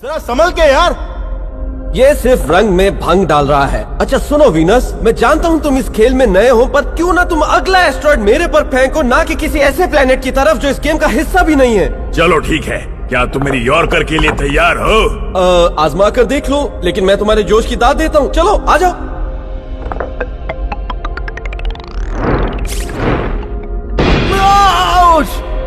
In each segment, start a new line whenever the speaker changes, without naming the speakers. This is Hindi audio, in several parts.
जरा संभल के यार।
ये सिर्फ रंग में भंग डाल रहा है। अच्छा सुनो वीनस, मैं जानता हूँ तुम इस खेल में नए हो, पर क्यों ना तुम अगला एस्ट्रॉयड मेरे पर फेंको, ना कि किसी ऐसे प्लेनेट की तरफ जो इस गेम का हिस्सा भी नहीं है।
चलो ठीक है, क्या तुम मेरी यॉर्कर के लिए तैयार हो?
आजमा कर देख लो, लेकिन मैं तुम्हारे जोश की दाद देता हूँ। चलो आ जाओ।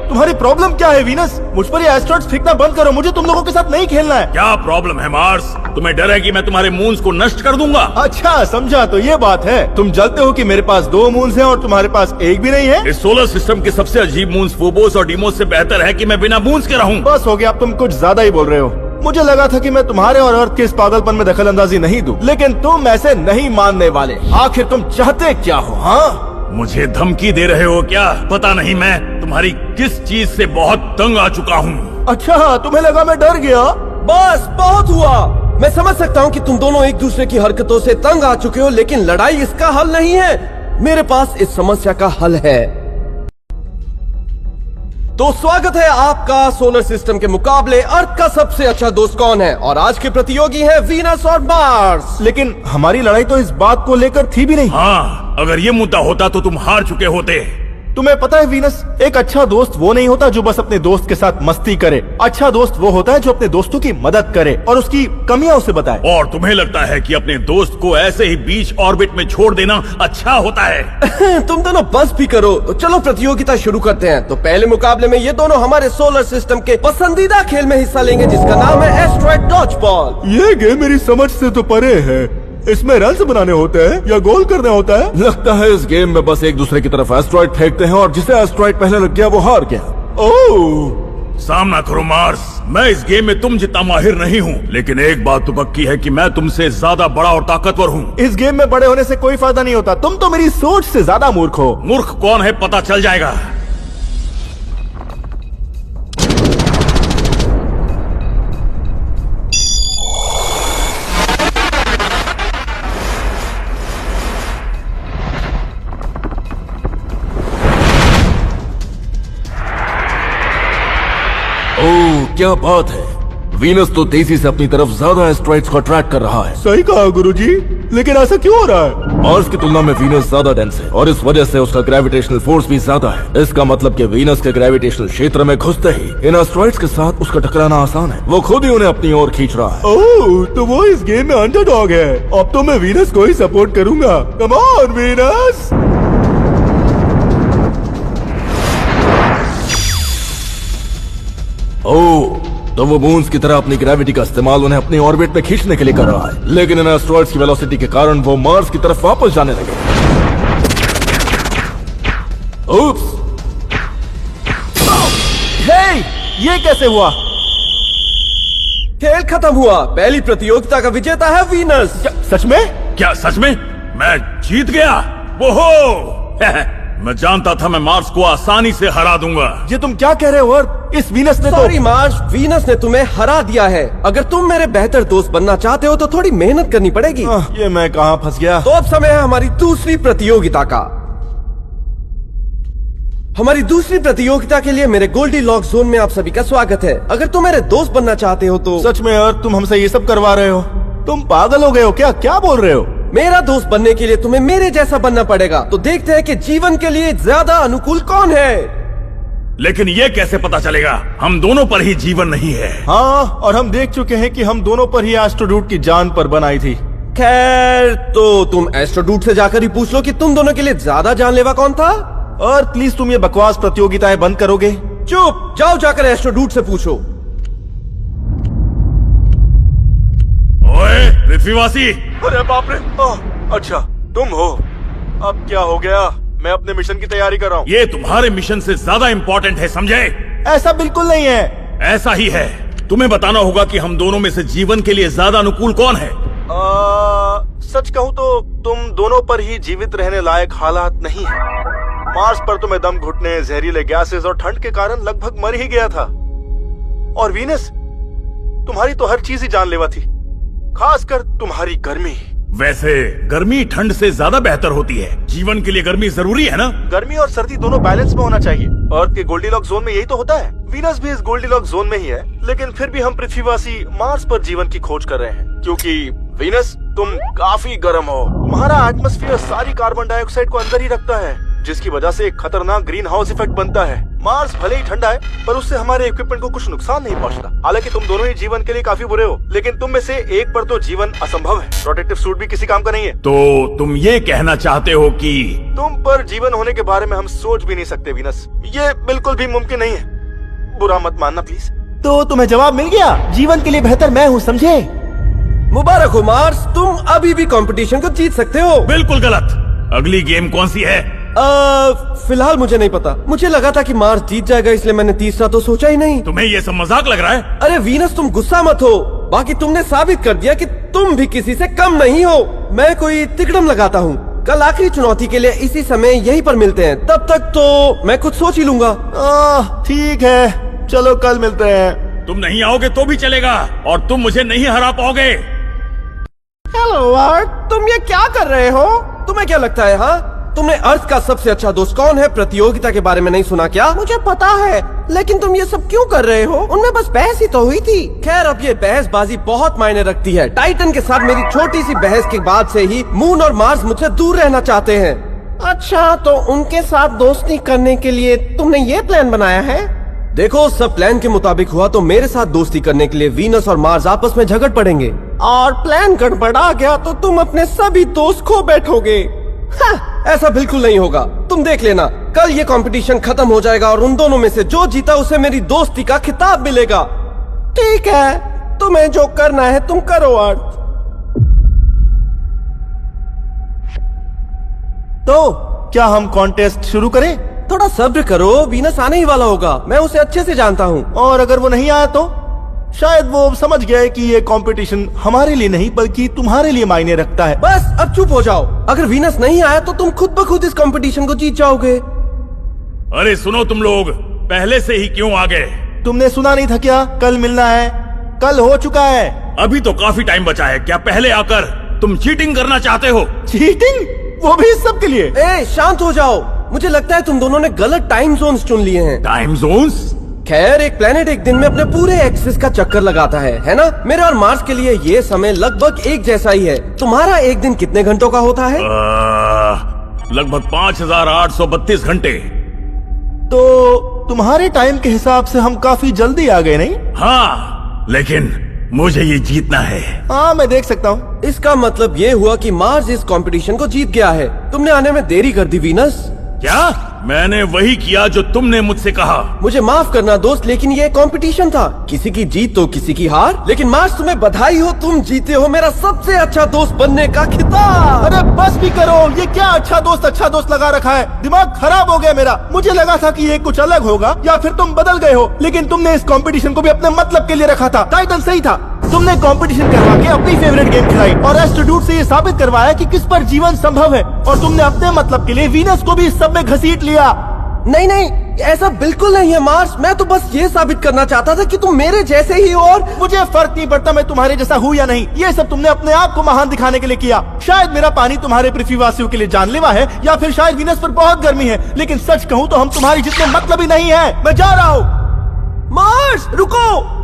तुम्हारी प्रॉब्लम क्या है वीनस? मुझ पर ये एस्ट्रॉइड्स फेंकना बंद करो, मुझे तुम लोगों के साथ नहीं खेलना है।
क्या प्रॉब्लम है मार्स? तुम्हें डर है कि मैं तुम्हारे मून्स को नष्ट कर दूंगा?
अच्छा समझा, तो ये बात है। तुम जलते हो कि मेरे पास 2 मून्स हैं और तुम्हारे पास एक भी नहीं है।
इस सोलर सिस्टम के सबसे अजीब मून्स फोबोस और डीमोस से बेहतर है कि मैं बिना मून्स के रहूं।
बस हो गया, अब तुम कुछ ज्यादा ही बोल रहे हो। मुझे लगा था कि मैं तुम्हारे और अर्थ के इस पागलपन में दखल अंदाजी नहीं दूं, लेकिन तुम ऐसे नहीं मानने वाले। आखिर तुम चाहते क्या हो? हाँ,
मुझे धमकी दे रहे हो क्या? पता नहीं मैं तुम्हारी किस चीज से बहुत तंग आ चुका हूँ।
अच्छा तुम्हें लगा मैं डर गया?
बस बहुत हुआ। मैं समझ सकता हूँ कि तुम दोनों एक दूसरे की हरकतों से तंग आ चुके हो, लेकिन लड़ाई इसका हल नहीं है। मेरे पास इस समस्या का हल है। तो स्वागत है आपका सोलर सिस्टम के मुकाबले अर्थ का सबसे अच्छा दोस्त कौन है, और आज के प्रतियोगी हैं वीनस और मार्स।
लेकिन हमारी लड़ाई तो इस बात को लेकर थी भी नहीं।
हाँ, अगर ये मुद्दा होता तो तुम हार चुके होते।
तुम्हें पता है वीनस, एक अच्छा दोस्त वो नहीं होता जो बस अपने दोस्त के साथ मस्ती करे। अच्छा दोस्त वो होता है जो अपने दोस्तों की मदद करे और उसकी कमियां उसे बताए।
और तुम्हें लगता है कि अपने दोस्त को ऐसे ही बीच ऑर्बिट में छोड़ देना अच्छा होता है?
तुम दोनों बस भी करो। तो चलो प्रतियोगिता शुरू करते हैं। तो पहले मुकाबले में ये दोनों हमारे सोलर सिस्टम के पसंदीदा खेल में हिस्सा लेंगे, जिसका नाम है एस्ट्रॉइड डॉज बॉल।
ये गेम मेरी समझ से तो परे है। इसमें रन्स बनाने होते हैं या गोल करना होता है? लगता है इस गेम में बस एक दूसरे की तरफ एस्ट्रॉइड फेंकते हैं और जिसे एस्ट्रॉइड पहले लग गया वो हार गया। ओह,
सामना करो मार्स। मैं इस गेम में तुम जितना माहिर नहीं हूँ, लेकिन एक बात तो पक्की है कि मैं तुमसे ज्यादा बड़ा और ताकतवर हूँ।
इस गेम में बड़े होने से कोई फायदा नहीं होता। तुम तो मेरी सोच से ज्यादा मूर्ख हो।
मूर्ख कौन है पता चल जाएगा।
ओह क्या बात है, वीनस तो तेजी से अपनी तरफ ज्यादा एस्ट्रॉइड्स को अट्रैक्ट कर रहा है।
सही कहा गुरुजी, लेकिन ऐसा क्यों हो रहा है?
मार्स की तुलना में वीनस ज्यादा डेंस है और इस वजह से उसका ग्रेविटेशनल फोर्स भी ज्यादा है। इसका मतलब कि वीनस के ग्रेविटेशनल क्षेत्र में घुसते ही इन एस्ट्रॉइड्स के साथ उसका टकराना आसान है। वो खुद ही उन्हें अपनी ओर खींच रहा है।
ओह, तो वो इस गेम में अंडरडॉग है। अब तो मैं वीनस को ही सपोर्ट करूंगा। Come on Venus.
ओह, तो वो मून्स की तरह अपनी ग्रेविटी का इस्तेमाल उन्हें अपनी ऑर्बिट में खींचने के लिए कर रहा है, लेकिन इन एस्ट्रॉइड्स की वेलोसिटी के कारण वो मार्स की तरफ वापस जाने लगे। उप्स।
हे, ये कैसे हुआ?
खेल खत्म हुआ। पहली प्रतियोगिता का विजेता है वीनस।
सच में?
क्या सच में? मैं जीत गया? ओहो! मैं जानता था मैं मार्स को आसानी से हरा दूंगा।
ये तुम क्या कह रहे हो अर्थ? इस वीनस ने
सॉरी मार्स, वीनस ने तुम्हें हरा दिया है। अगर तुम मेरे बेहतर दोस्त बनना चाहते हो तो थोड़ी मेहनत करनी पड़ेगी।
ये मैं कहाँ फंस गया?
तो अब समय है हमारी दूसरी प्रतियोगिता का। हमारी दूसरी प्रतियोगिता के लिए मेरे गोल्डी लॉक जोन में आप सभी का स्वागत है। अगर तुम मेरे दोस्त बनना चाहते हो तो
सच में अर्थ, तुम हमसे ये सब करवा रहे हो? तुम पागल हो गए हो क्या? क्या बोल रहे हो?
मेरा दोस्त बनने के लिए तुम्हें मेरे जैसा बनना पड़ेगा। तो देखते हैं कि जीवन के लिए ज्यादा अनुकूल कौन है।
लेकिन ये कैसे पता चलेगा? हम दोनों पर ही जीवन नहीं है।
हाँ, और हम देख चुके हैं कि हम दोनों पर ही एस्ट्रोडूट की जान पर बनाई थी।
खैर, तो तुम एस्ट्रोडूट से जाकर ही पूछ लो कि तुम दोनों के लिए ज्यादा जानलेवा कौन था।
और प्लीज तुम ये बकवास प्रतियोगिताएं बंद करोगे?
चुप, जाओ जाकर एस्ट्रोडूट से पूछो।
ओए पृथ्वीवासी!
अरे बाप रे! अच्छा तुम हो। अब क्या हो गया? मैं अपने मिशन की तैयारी कर रहा हूँ।
ये तुम्हारे मिशन से ज्यादा इम्पोर्टेंट है, समझे?
ऐसा बिल्कुल नहीं है।
ऐसा ही है। तुम्हें बताना होगा कि हम दोनों में से जीवन के लिए ज्यादा अनुकूल कौन है।
सच कहूँ तो तुम दोनों पर ही जीवित रहने लायक हालात नहीं है। मार्स पर तुम्हें दम घुटने, जहरीले गैसेस और ठंड के कारण लगभग मर ही गया था। और वीनस, तुम्हारी तो हर चीज ही जानलेवा थी, खासकर तुम्हारी गर्मी।
वैसे गर्मी ठंड से ज्यादा बेहतर होती है। जीवन के लिए गर्मी जरूरी है ना?
गर्मी और सर्दी दोनों बैलेंस में होना चाहिए। अर्थ के गोल्डीलॉक्स जोन में यही तो होता है। वीनस भी इस गोल्डीलॉक्स जोन में ही है, लेकिन फिर भी हम पृथ्वीवासी मार्स पर जीवन की खोज कर रहे हैं, क्योंकि वीनस तुम काफी गर्म हो। तुम्हारा एटमॉस्फेयर सारी कार्बन डाइऑक्साइड को अंदर ही रखता है, जिसकी वजह से एक खतरनाक ग्रीन हाउस इफेक्ट बनता है। मार्स भले ही ठंडा है, पर उससे हमारे इक्विपमेंट को कुछ नुकसान नहीं पहुंचता। हालांकि तुम दोनों ही जीवन के लिए काफी बुरे हो, लेकिन तुम में से एक पर तो जीवन असंभव है। प्रोटेक्टिव सूट भी किसी काम का नहीं है।
तो तुम ये कहना चाहते हो कि
तुम पर जीवन होने के बारे में हम सोच भी नहीं सकते वीनस। ये बिल्कुल भी मुमकिन नहीं है। बुरा मत मानना प्लीज।
तो तुम्हें जवाब मिल गया। जीवन के लिए बेहतर मैं हूँ, समझे?
मुबारक हो मार्स, तुम अभी भी कंपटीशन को जीत सकते हो।
बिल्कुल गलत। अगली गेम कौन सी है?
फिलहाल मुझे नहीं पता। मुझे लगा था कि मार्स जीत जाएगा, इसलिए मैंने तीसरा तो सोचा ही नहीं।
तुम्हें ये सब मजाक लग रहा है?
अरे वीनस, तुम गुस्सा मत हो। बाकी तुमने साबित कर दिया कि तुम भी किसी से कम नहीं हो। मैं कोई तिकड़म लगाता हूँ। कल आखिरी चुनौती के लिए इसी समय यहीं पर मिलते हैं। तब तक तो मैं कुछ सोच ही लूंगा।
ठीक है, चलो कल मिलते हैं।
तुम नहीं आओगे तो भी चलेगा, और तुम मुझे नहीं हरा पाओगे।
हेलो आर्ट, तुम ये क्या कर रहे हो? तुम्हें क्या लगता है? हाँ, तुमने अर्थ का सबसे अच्छा दोस्त कौन है प्रतियोगिता के बारे में नहीं सुना क्या? मुझे पता है, लेकिन तुम ये सब क्यों कर रहे हो? उनमें बस बहस ही तो हुई थी। खैर, अब ये बहसबाजी बहुत मायने रखती है। टाइटन के साथ मेरी छोटी सी बहस के बाद से ही मून और मार्स मुझसे दूर रहना चाहते हैं। अच्छा, तो उनके साथ दोस्ती करने के लिए तुमने ये प्लान बनाया है? देखो, सब प्लान के मुताबिक हुआ तो मेरे साथ दोस्ती करने के लिए वीनस और मार्स आपस में झगड़ पड़ेंगे, और प्लान गड़बड़ा गया तो तुम अपने सभी दोस्त खो बैठोगे। हाँ, ऐसा बिल्कुल नहीं होगा। तुम देख लेना, कल ये कंपटीशन खत्म हो जाएगा और उन दोनों में से जो जीता उसे मेरी दोस्ती का खिताब मिलेगा। ठीक है, तुम्हें जो करना है तुम करो अर्थ।
तो क्या हम कॉन्टेस्ट शुरू करें?
थोड़ा सब्र करो, वीनस आने ही वाला होगा। मैं उसे अच्छे से जानता हूँ।
और अगर वो नहीं आया तो? शायद वो समझ गया है कि ये कंपटीशन हमारे लिए नहीं बल्कि तुम्हारे लिए मायने रखता है।
बस अब चुप हो जाओ। अगर वीनस नहीं आया तो तुम खुद ब खुद इस कंपटीशन को जीत जाओगे।
अरे सुनो, तुम लोग पहले से ही क्यों आ गए?
तुमने सुना नहीं था क्या? कल मिलना है। कल हो चुका है।
अभी तो काफी टाइम बचा है। क्या पहले आकर तुम चीटिंग करना चाहते हो?
चीटिंग? वो भी इस सब के लिए?
ए, शांत हो जाओ। मुझे लगता है तुम दोनों ने गलत टाइम जोन्स चुन लिए हैं।
Time zones?
खैर, एक प्लेनेट एक दिन में अपने पूरे एक्सिस का चक्कर लगाता है ना? मेरे और मार्स के लिए ये समय लगभग एक जैसा ही है। तुम्हारा एक दिन कितने घंटों का होता है?
लगभग 5832 घंटे।
तो तुम्हारे टाइम के हिसाब से हम काफी जल्दी आ गए, नहीं?
हाँ, लेकिन मुझे ये जीतना है।
हाँ, मैं देख सकता हूँ।
इसका मतलब ये हुआ कि मार्स इस कंपटीशन को जीत गया है। तुमने आने में देरी कर दी वीनस।
क्या? मैंने वही किया जो तुमने मुझसे कहा।
मुझे माफ करना दोस्त, लेकिन ये कंपटीशन था। किसी की जीत तो किसी की हार। लेकिन मार्स, तुम्हें बधाई हो, तुम जीते हो मेरा सबसे अच्छा दोस्त बनने का खिताब।
अरे बस भी करो। ये क्या अच्छा दोस्त लगा रखा है? दिमाग खराब हो गया मेरा। मुझे लगा था कि ये कुछ अलग होगा, या फिर तुम बदल गए हो। लेकिन तुमने इस कंपटीशन को भी अपने मतलब के लिए रखा था। टाइटन सही था। तुमने कंपटीशन करवा के अपनी फेवरेट गेम खिलाई और एस्ट्रोड्यूड से ये साबित करवाया कि किस पर जीवन संभव है। और तुमने अपने मतलब के लिए वीनस को भी इस सब में घसीट लिया।
नहीं नहीं, ऐसा बिल्कुल नहीं है मार्स। मैं तो बस ये साबित करना चाहता था कि तुम मेरे जैसे ही हो, और
मुझे फर्क नहीं पड़ता मैं तुम्हारे जैसा हूँ या नहीं। ये सब तुमने अपने आप को महान दिखाने के लिए किया। शायद मेरा पानी तुम्हारे पृथ्वीवासियों के लिए जानलेवा है, या फिर शायद वीनस पर बहुत गर्मी है, लेकिन सच कहूँ तो हम तुम्हारी जितने मतलब ही नहीं है। मैं जा रहा हूँ।
मार्स रुको।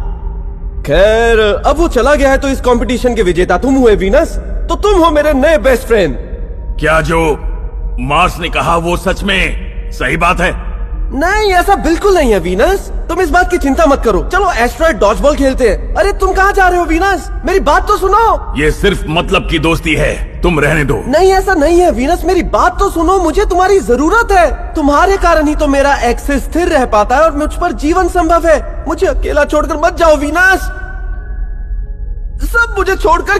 खैर, अब वो चला गया है तो इस कंपटीशन के विजेता तुम हुए वीनस। तो तुम हो मेरे नए बेस्ट फ्रेंड।
क्या जो मार्स ने कहा वो सच में सही बात है?
नहीं, ऐसा बिल्कुल नहीं है वीनस। तुम इस बात की चिंता मत करो। चलो एस्ट्रॉयड डॉजबॉल खेलते हैं। अरे तुम कहाँ जा रहे हो वीनस? मेरी बात तो सुनो।
ये सिर्फ मतलब की दोस्ती है, तुम रहने दो।
नहीं, ऐसा नहीं है वीनस, मेरी बात तो सुनो। मुझे तुम्हारी जरूरत है। तुम्हारे कारण ही तो मेरा एक्सेस स्थिर रह पाता है और मुझ पर जीवन संभव है। मुझे अकेला छोड़कर मत जाओ वीनस। सब मुझे छोड़कर